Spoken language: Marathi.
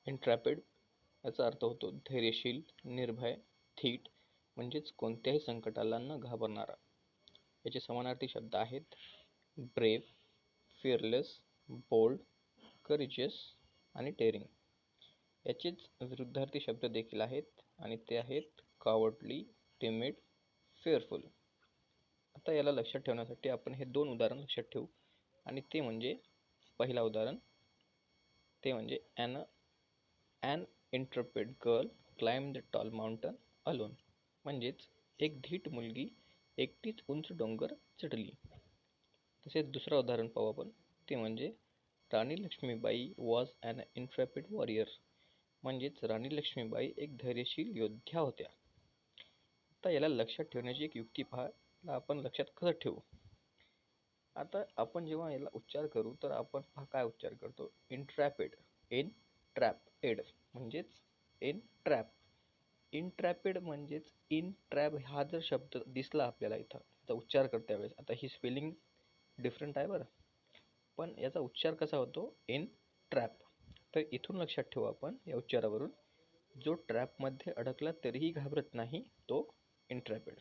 इंट्रॅपिड याचा अर्थ होतो धैर्यशील, निर्भय, धीट म्हणजेच कोणत्याही संकटाला न घाबरणारा. याचे समानार्थी शब्द आहेत ब्रेव्ह, फिअरलेस, बोल्ड, करेजियस आणि डेअरिंग. याचेच विरुद्धार्थी शब्द देखील आहेत आणि ते आहेत कॉवर्डली, टिमिड, फेअरफुल. आता याला लक्षात ठेवण्यासाठी आपण हे 2 उदाहरण लक्षात ठेवू आणि ते म्हणजे पहिला उदाहरण ते म्हणजे an intrepid girl climb the tall mountain alone. म्हणजेच एक धीट मुलगी एकटीच उंच डोंगर चढली. तसेच दुसरं उदाहरण पाहू आपण ते म्हणजे राणी लक्ष्मीबाई वॉज ॲन इंट्रॅपिड वॉरियर. म्हणजेच राणी लक्ष्मीबाई एक धैर्यशील योद्ध्या होत्या. आता याला लक्षात ठेवण्याची एक युक्ती पहा, आपण लक्षात कसं ठेवू. आता आपण जेव्हा याला उच्चार करू तर आपण काय उच्चार करतो, इंट्रॅपिड, इन ट्रॅप एड म्हणजेच इन ट्रॅप. इंट्रॅपिड म्हणजेच इन ट्रॅप हा जर शब्द दिसला आपल्याला इथं तर उच्चार करत्या वेळेस, आता ही स्पेलिंग डिफरंट आहे बरं, पण याचा उच्चार कसा होतो, इन ट्रॅप. तर इथून लक्षात ठेवू आपण या उच्चारावरून, जो ट्रॅपमध्ये अडकला तरीही घाबरत नाही तो इंट्रॅपिड.